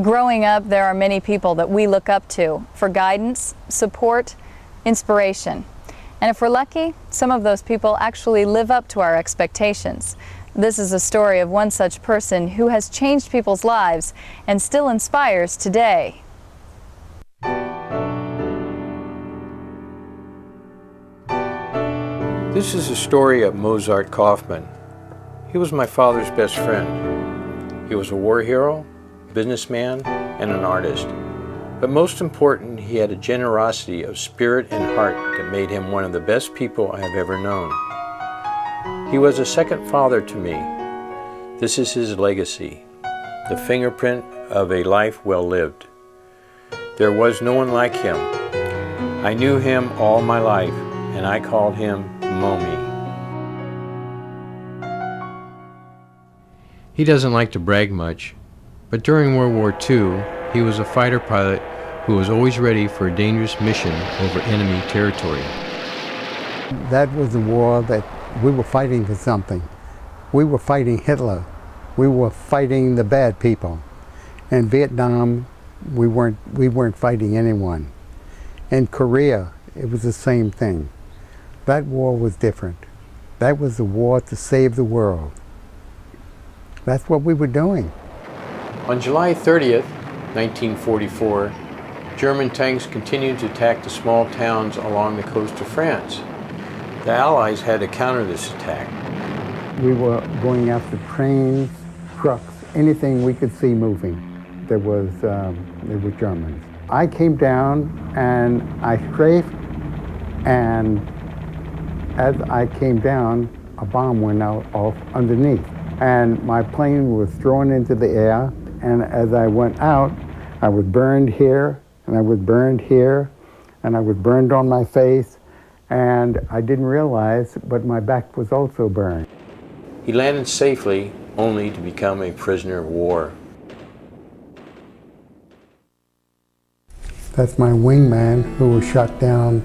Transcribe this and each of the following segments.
Growing up, there are many people that we look up to for guidance, support, inspiration. And if we're lucky, some of those people actually live up to our expectations. This is a story of one such person who has changed people's lives and still inspires today. This is the story of Momi Kaufman. He was my father's best friend. He was a war hero, businessman, and an artist. But most important, he had a generosity of spirit and heart that made him one of the best people I have ever known. He was a second father to me. This is his legacy, the fingerprint of a life well lived. There was no one like him. I knew him all my life, and I called him Momi. He doesn't like to brag much, but during World War II, he was a fighter pilot who was always ready for a dangerous mission over enemy territory. That was a war that we were fighting for something. We were fighting Hitler. We were fighting the bad people. In Vietnam, we weren't fighting anyone. In Korea, it was the same thing. That war was different. That was the war to save the world. That's what we were doing. On July 30th, 1944, German tanks continued to attack the small towns along the coast of France. The Allies had to counter this attack. We were going after trains, trucks, anything we could see moving. There were Germans. I came down and I strafed, and as I came down, a bomb went off underneath. And my plane was thrown into the air, and as I went out, I was burned here, and I was burned here, and I was burned on my face, and I didn't realize, but my back was also burned. He landed safely, only to become a prisoner of war. That's my wingman who was shot down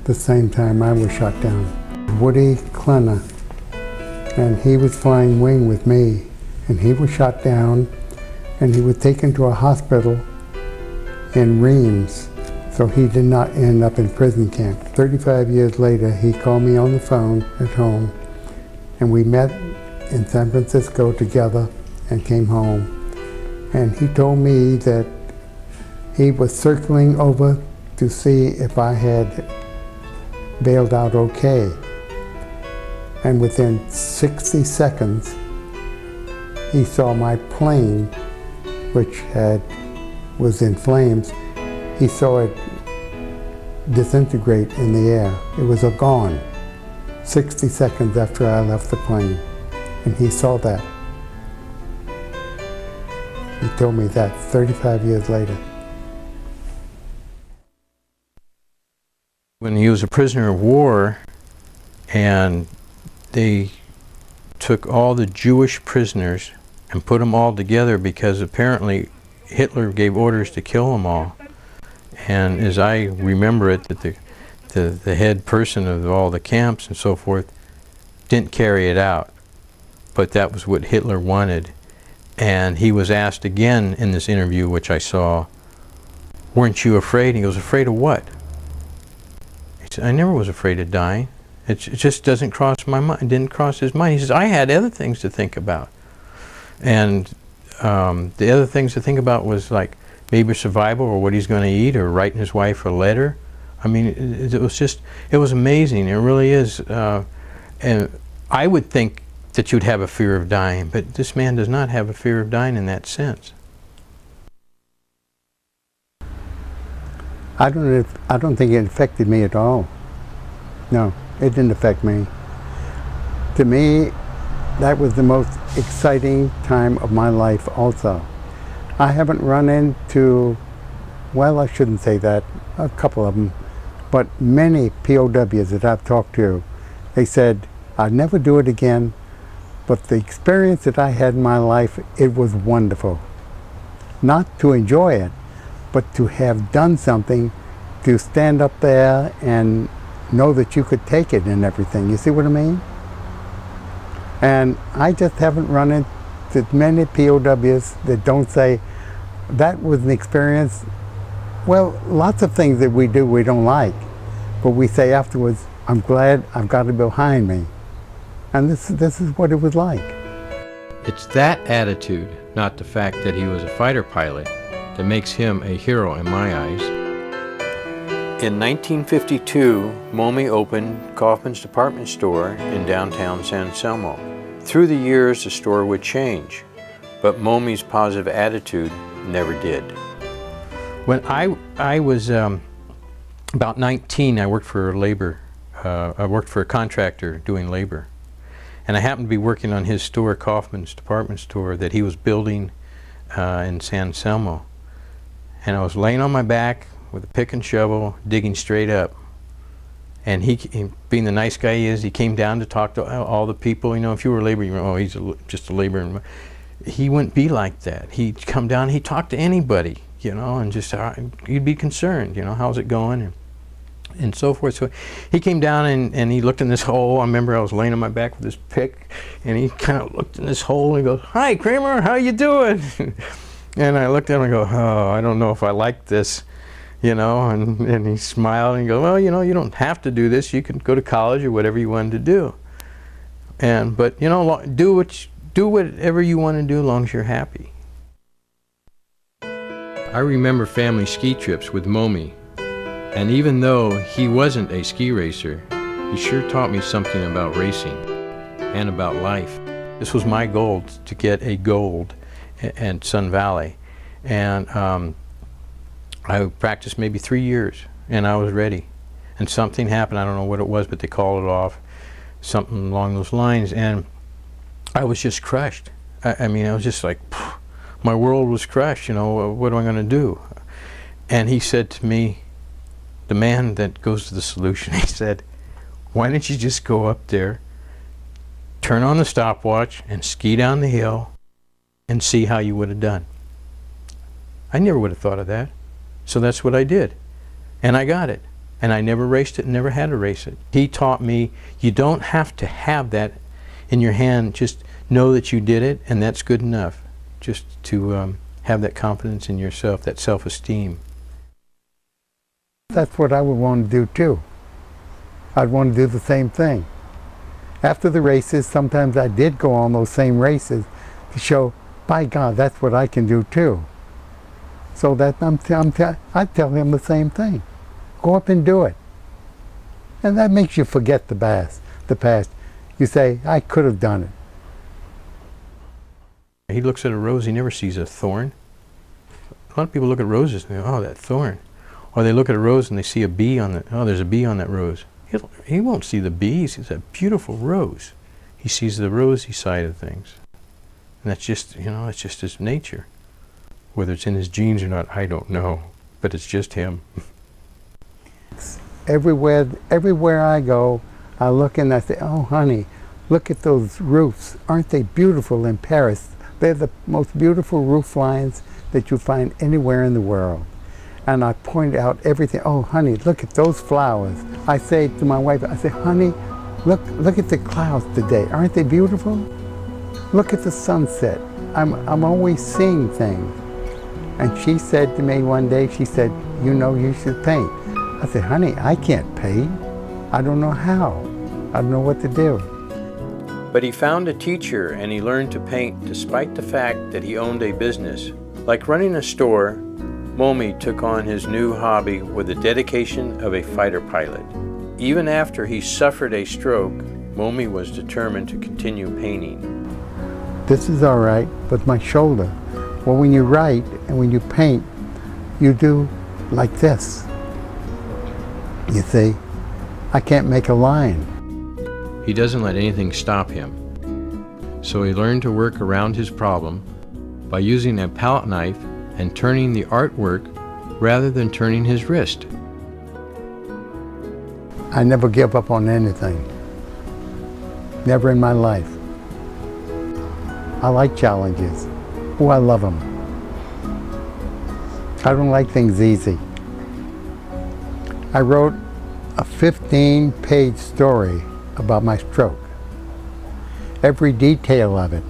the same time I was shot down. Woody Klenner. And he was flying wing with me, and he was shot down, and he was taken to a hospital in Reims, so he did not end up in prison camp. 35 years later, he called me on the phone at home, and we met in San Francisco together and came home. And he told me that he was circling over to see if I had bailed out okay. And within 60 seconds, he saw my plane, which was in flames. He saw it disintegrate in the air. It was gone 60 seconds after I left the plane. And he saw that. He told me that 35 years later. When he was a prisoner of war, and they took all the Jewish prisoners and put them all together because apparently Hitler gave orders to kill them all. And as I remember it, that the head person of all the camps and so forth didn't carry it out. But that was what Hitler wanted. And he was asked again in this interview, which I saw, "Weren't you afraid?" And he goes, "Afraid of what?" He said, "I never was afraid of dying. It just doesn't cross my mind." It didn't cross his mind. He says, "I had other things to think about." And the other things to think about was like maybe survival or what he's going to eat or writing his wife a letter. I mean, it was amazing. It really is. And I would think that you'd have a fear of dying, but this man does not have a fear of dying in that sense. I don't think it affected me at all. No. It didn't affect me. To me, that was the most exciting time of my life also. I haven't run into, well, I shouldn't say that, a couple of them, but many POWs that I've talked to, they said, "I'd never do it again, but the experience that I had in my life, it was wonderful." Not to enjoy it, but to have done something, to stand up there and know that you could take it and everything. You see what I mean? And I just haven't run into many POWs that don't say, that was an experience. Well, lots of things that we do we don't like, but we say afterwards, I'm glad I've got it behind me. And this is what it was like. It's that attitude, not the fact that he was a fighter pilot, that makes him a hero in my eyes. In 1952, Momi opened Kaufman's department store in downtown San Anselmo. Through the years, the store would change, but Momi's positive attitude never did. When I was about 19, I worked for a contractor doing labor. And I happened to be working on his store, Kaufman's department store, that he was building in San Anselmo. And I was laying on my back with a pick and shovel, digging straight up. And he, being the nice guy he is, he came down to talk to all the people. You know, if you were a laborer, you know, oh, he's just a laborer. He wouldn't be like that. He'd come down, he'd talk to anybody, you know, and just, he'd be concerned, you know, how's it going? And so forth. So he came down and he looked in this hole. I remember I was laying on my back with this pick, and he kind of looked in this hole and he goes, "Hi, Kramer, how you doing?" And I looked at him and go, "Oh, I don't know if I like this," you know. And he smiled and he goes, "Well, you know, you don't have to do this. You can go to college or whatever you wanted to do. But you know, do whatever you want to do as long as you're happy." I remember family ski trips with Momi. And even though he wasn't a ski racer, he sure taught me something about racing and about life. This was my goal, to get a gold at Sun Valley. And I practiced maybe 3 years, and I was ready. And something happened, I don't know what it was, but they called it off, something along those lines, and I was just crushed. I mean, I was just like, phew, my world was crushed, you know, what am I going to do? And he said to me, the man that goes to the solution, he said, "Why don't you just go up there, turn on the stopwatch, and ski down the hill and see how you would have done?" I never would have thought of that. So that's what I did. And I got it. And I never raced it and never had to race it. He taught me you don't have to have that in your hand. Just know that you did it, and that's good enough. Just to have that confidence in yourself, that self-esteem. That's what I would want to do too. I'd want to do the same thing. After the races, sometimes I did go on those same races to show, by God, that's what I can do too. So that I tell him the same thing. Go up and do it. And that makes you forget the past. You say, I could have done it. He looks at a rose, he never sees a thorn. A lot of people look at roses and they go, oh, that thorn. Or they look at a rose and they see a bee on it. Oh, there's a bee on that rose. He won't see the bee, he sees that beautiful rose. He sees the rosy side of things. And that's just, you know, that's just his nature. Whether it's in his genes or not, I don't know. But it's just him. Everywhere I go, I look and I say, oh honey, look at those roofs. Aren't they beautiful in Paris? They're the most beautiful roof lines that you find anywhere in the world. And I point out everything. Oh, honey, look at those flowers. I say to my wife, I say, honey, look at the clouds today. Aren't they beautiful? Look at the sunset. I'm always seeing things. And she said to me one day, she said, you know, you should paint. I said, honey, I can't paint. I don't know how. I don't know what to do. But he found a teacher and he learned to paint despite the fact that he owned a business. Like running a store, Momi took on his new hobby with the dedication of a fighter pilot. Even after he suffered a stroke, Momi was determined to continue painting. This is all right, but my shoulder. Well, when you write and when you paint, you do like this. You see, I can't make a line. He doesn't let anything stop him. So he learned to work around his problem by using a palette knife and turning the artwork rather than turning his wrist. I never give up on anything. Never in my life. I like challenges. Oh, I love them. I don't like things easy. I wrote a 15-page story about my stroke. Every detail of it,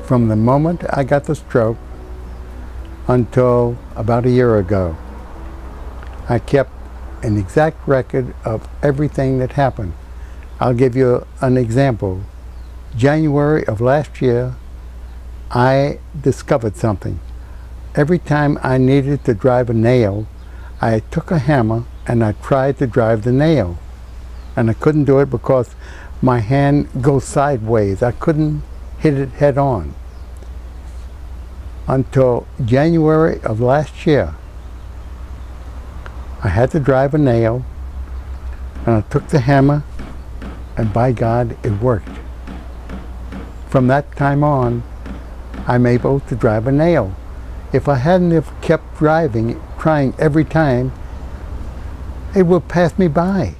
from the moment I got the stroke until about a year ago. I kept an exact record of everything that happened. I'll give you an example. January of last year, I discovered something. Every time I needed to drive a nail, I took a hammer and I tried to drive the nail. And I couldn't do it because my hand goes sideways. I couldn't hit it head on. Until January of last year, I had to drive a nail, and I took the hammer, and by God, it worked. From that time on, I'm able to drive a nail. If I hadn't have kept driving, trying every time, it would pass me by.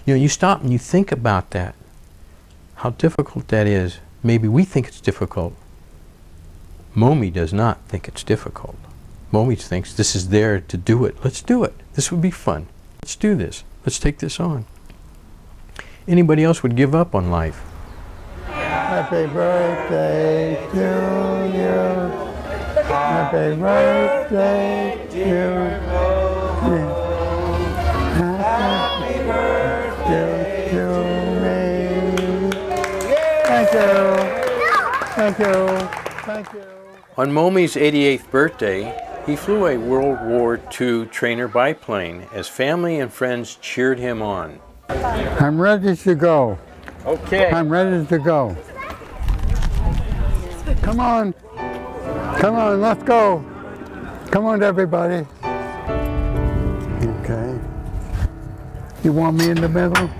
You know, you stop and you think about that, how difficult that is. Maybe we think it's difficult. Momi does not think it's difficult. Momi thinks this is there to do it. Let's do it. This would be fun. Let's do this. Let's take this on. Anybody else would give up on life. Happy birthday to you. Happy birthday to you. Happy birthday to me. Thank you. Thank you. Thank you. On Momi's 88th birthday, he flew a World War II trainer biplane as family and friends cheered him on. I'm ready to go. Okay. I'm ready to go. Come on. Come on, let's go. Come on, everybody. Okay. You want me in the middle?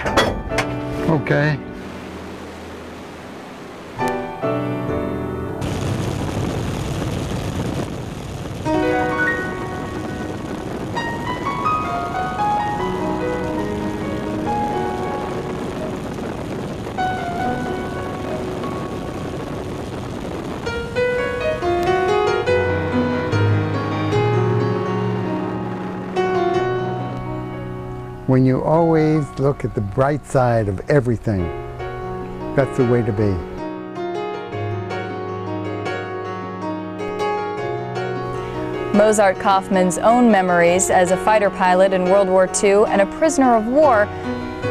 Okay. When you always look at the bright side of everything, that's the way to be. Mozart Kaufman's own memories as a fighter pilot in World War II and a prisoner of war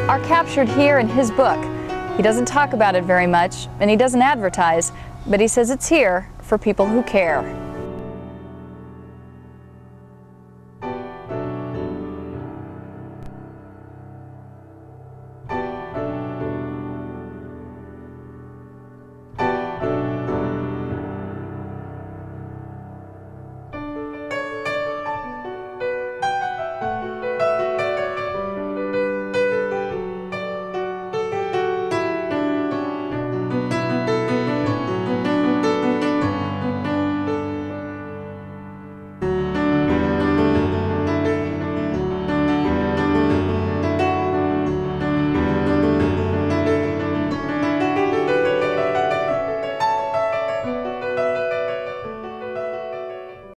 are captured here in his book. He doesn't talk about it very much, and he doesn't advertise, but he says it's here for people who care.